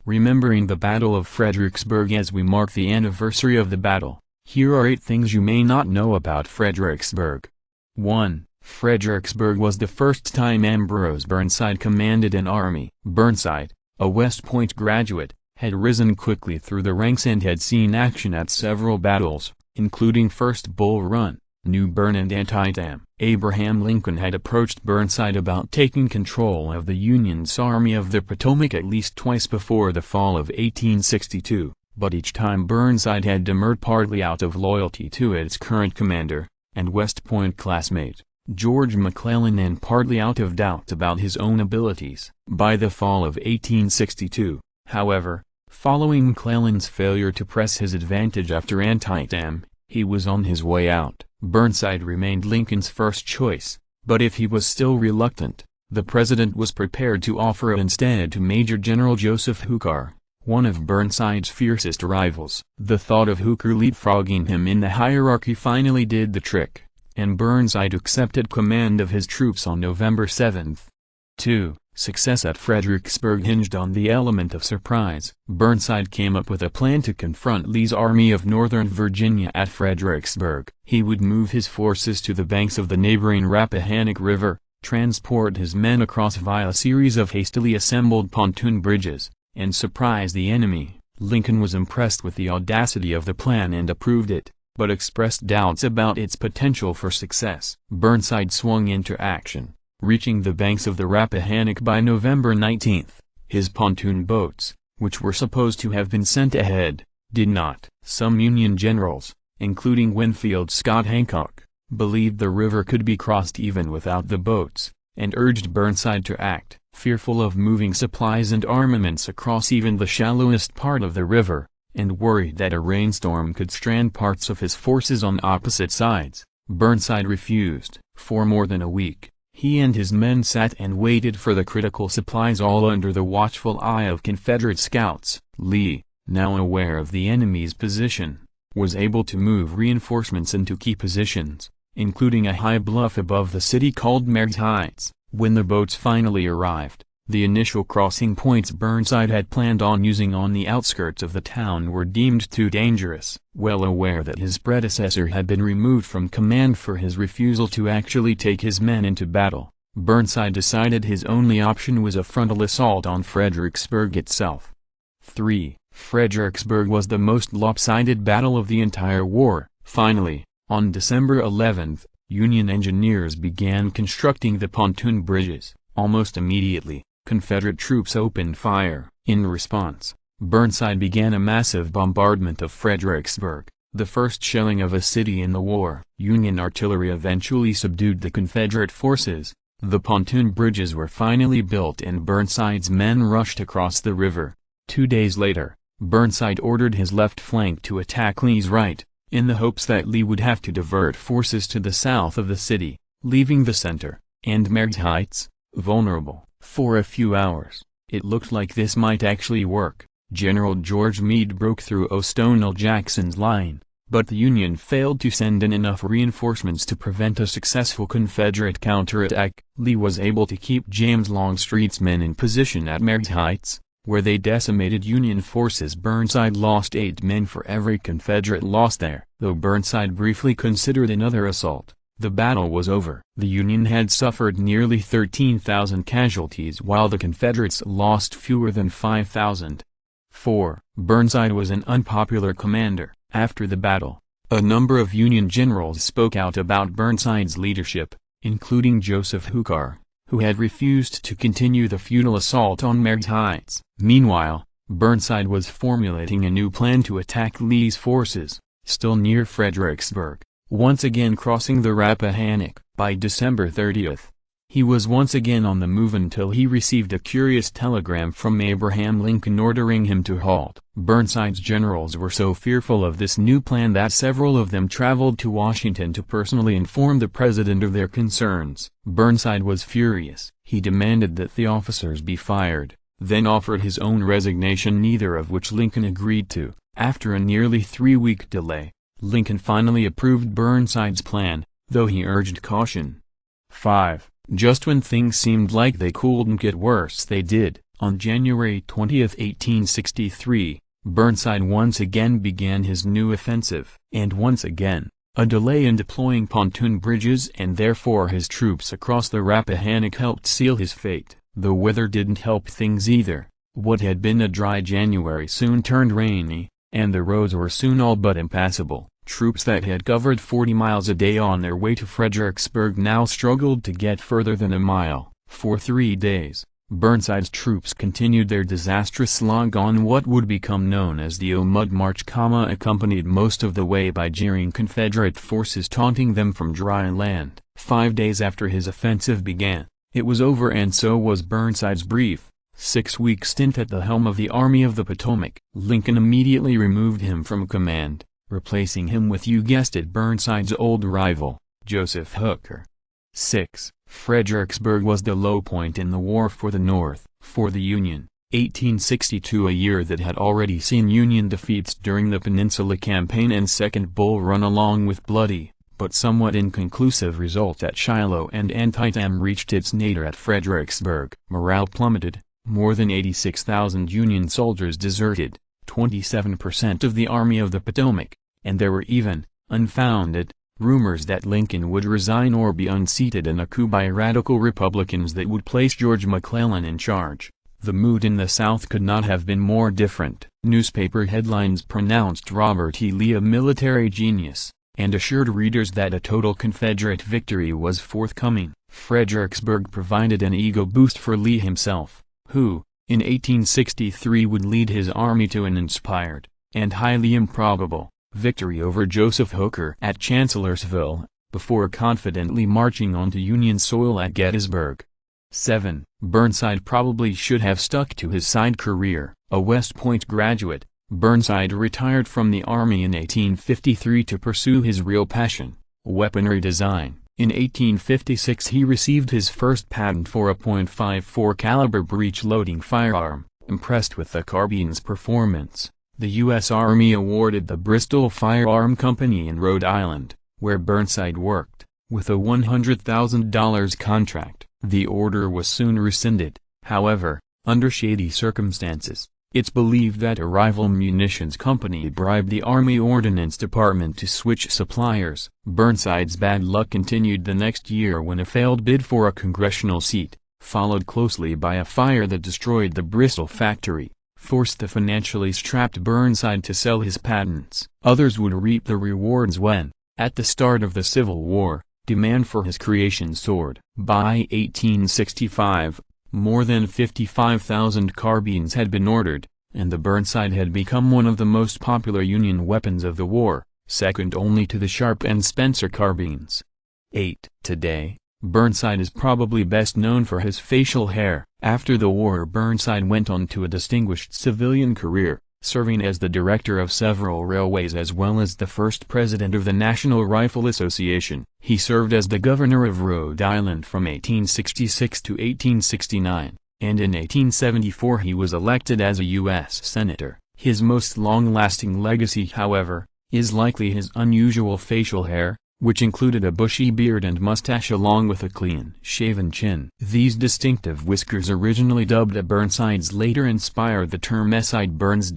Remembering the Battle of Fredericksburg. As we mark the anniversary of the battle, here are 8 things you may not know about Fredericksburg. 1. Fredericksburg was the first time Ambrose Burnside commanded an army. Burnside, a West Point graduate, had risen quickly through the ranks and had seen action at several battles, including First Bull Run, New Bern and Antietam. Abraham Lincoln had approached Burnside about taking control of the Union's Army of the Potomac at least twice before the fall of 1862, but each time Burnside had demurred, partly out of loyalty to its current commander, and West Point classmate, George McClellan, and partly out of doubt about his own abilities. By the fall of 1862, however, following McClellan's failure to press his advantage after Antietam, he was on his way out. Burnside remained Lincoln's first choice, but if he was still reluctant, the president was prepared to offer it instead to Major General Joseph Hooker, one of Burnside's fiercest rivals. The thought of Hooker leapfrogging him in the hierarchy finally did the trick, and Burnside accepted command of his troops on November 7. 2. Success at Fredericksburg hinged on the element of surprise. Burnside came up with a plan to confront Lee's Army of Northern Virginia at Fredericksburg. He would move his forces to the banks of the neighboring Rappahannock River, transport his men across via a series of hastily assembled pontoon bridges, and surprise the enemy. Lincoln was impressed with the audacity of the plan and approved it, but expressed doubts about its potential for success. Burnside swung into action, reaching the banks of the Rappahannock by November 19. His pontoon boats, which were supposed to have been sent ahead, did not. Some Union generals, including Winfield Scott Hancock, believed the river could be crossed even without the boats, and urged Burnside to act. Fearful of moving supplies and armaments across even the shallowest part of the river, and worried that a rainstorm could strand parts of his forces on opposite sides, Burnside refused. For more than a week, he and his men sat and waited for the critical supplies, all under the watchful eye of Confederate scouts. Lee, now aware of the enemy's position, was able to move reinforcements into key positions, including a high bluff above the city called Mary's Heights. When the boats finally arrived, the initial crossing points Burnside had planned on using on the outskirts of the town were deemed too dangerous. Well aware that his predecessor had been removed from command for his refusal to actually take his men into battle, Burnside decided his only option was a frontal assault on Fredericksburg itself. 3. Fredericksburg was the most lopsided battle of the entire war. Finally, on December 11, Union engineers began constructing the pontoon bridges. Almost immediately, Confederate troops opened fire. In response, Burnside began a massive bombardment of Fredericksburg, the first shelling of a city in the war. Union artillery eventually subdued the Confederate forces. The pontoon bridges were finally built and Burnside's men rushed across the river. 2 days later, Burnside ordered his left flank to attack Lee's right, in the hopes that Lee would have to divert forces to the south of the city, leaving the center, and Mary's Heights, vulnerable. For a few hours, it looked like this might actually work. General George Meade broke through O'Stonell Jackson's line, but the Union failed to send in enough reinforcements to prevent a successful Confederate counterattack. Lee was able to keep James Longstreet's men in position at Mary's Heights, where they decimated Union forces. Burnside lost 8 men for every Confederate loss there. Though Burnside briefly considered another assault, the battle was over. The Union had suffered nearly 13,000 casualties while the Confederates lost fewer than 5,000. 4. Burnside was an unpopular commander. After the battle, a number of Union generals spoke out about Burnside's leadership, including Joseph Hooker, who had refused to continue the futile assault on Mary's Heights. Meanwhile, Burnside was formulating a new plan to attack Lee's forces, still near Fredericksburg, once again crossing the Rappahannock. By December 30, he was once again on the move until he received a curious telegram from Abraham Lincoln ordering him to halt. Burnside's generals were so fearful of this new plan that several of them traveled to Washington to personally inform the president of their concerns. Burnside was furious. He demanded that the officers be fired, then offered his own resignation, neither of which Lincoln agreed to. After a nearly 3-week delay, Lincoln finally approved Burnside's plan, though he urged caution. 5. Just when things seemed like they couldn't get worse, they did. On January 20, 1863, Burnside once again began his new offensive. And once again, a delay in deploying pontoon bridges and therefore his troops across the Rappahannock helped seal his fate. The weather didn't help things either. What had been a dry January soon turned rainy, and the roads were soon all but impassable. Troops that had covered 40 miles a day on their way to Fredericksburg now struggled to get further than a mile. For 3 days, Burnside's troops continued their disastrous slog on what would become known as the Mud March, accompanied most of the way by jeering Confederate forces taunting them from dry land. 5 days after his offensive began, it was over, and so was Burnside's brief, 6-week stint at the helm of the Army of the Potomac. Lincoln immediately removed him from command, replacing him with, you guessed it, Burnside's old rival, Joseph Hooker. 6. Fredericksburg was the low point in the war for the North. For the Union, 1862, a year that had already seen Union defeats during the Peninsula Campaign and Second Bull Run, along with bloody, but somewhat inconclusive results at Shiloh and Antietam, reached its nadir at Fredericksburg. Morale plummeted, more than 86,000 Union soldiers deserted, 27% of the Army of the Potomac, and there were even, unfounded, rumors that Lincoln would resign or be unseated in a coup by radical Republicans that would place George McClellan in charge. The mood in the South could not have been more different. Newspaper headlines pronounced Robert E. Lee a military genius, and assured readers that a total Confederate victory was forthcoming. Fredericksburg provided an ego boost for Lee himself, who, in 1863, would lead his army to an inspired, and highly improbable, victory over Joseph Hooker at Chancellorsville, before confidently marching onto Union soil at Gettysburg. 7. Burnside probably should have stuck to his side career. A West Point graduate, Burnside retired from the Army in 1853 to pursue his real passion, weaponry design. In 1856 he received his first patent for a .54 caliber breech-loading firearm. Impressed with the carbine's performance, the U.S. Army awarded the Bristol Firearm Company in Rhode Island, where Burnside worked, with a $100,000 contract. The order was soon rescinded, however, under shady circumstances. It's believed that a rival munitions company bribed the Army Ordnance Department to switch suppliers. Burnside's bad luck continued the next year when a failed bid for a congressional seat, followed closely by a fire that destroyed the Bristol factory, forced the financially strapped Burnside to sell his patents. Others would reap the rewards when, at the start of the Civil War, demand for his creation soared. By 1865, more than 55,000 carbines had been ordered, and the Burnside had become one of the most popular Union weapons of the war, second only to the Sharp and Spencer carbines. 8. Today, Burnside is probably best known for his facial hair. After the war, Burnside went on to a distinguished civilian career, serving as the director of several railways as well as the first president of the National Rifle Association. He served as the governor of Rhode Island from 1866 to 1869, and in 1874 he was elected as a U.S. Senator. His most long-lasting legacy, however, is likely his unusual facial hair, which included a bushy beard and mustache along with a clean-shaven chin. These distinctive whiskers, originally dubbed a Burnsides, later inspired the term sideburns.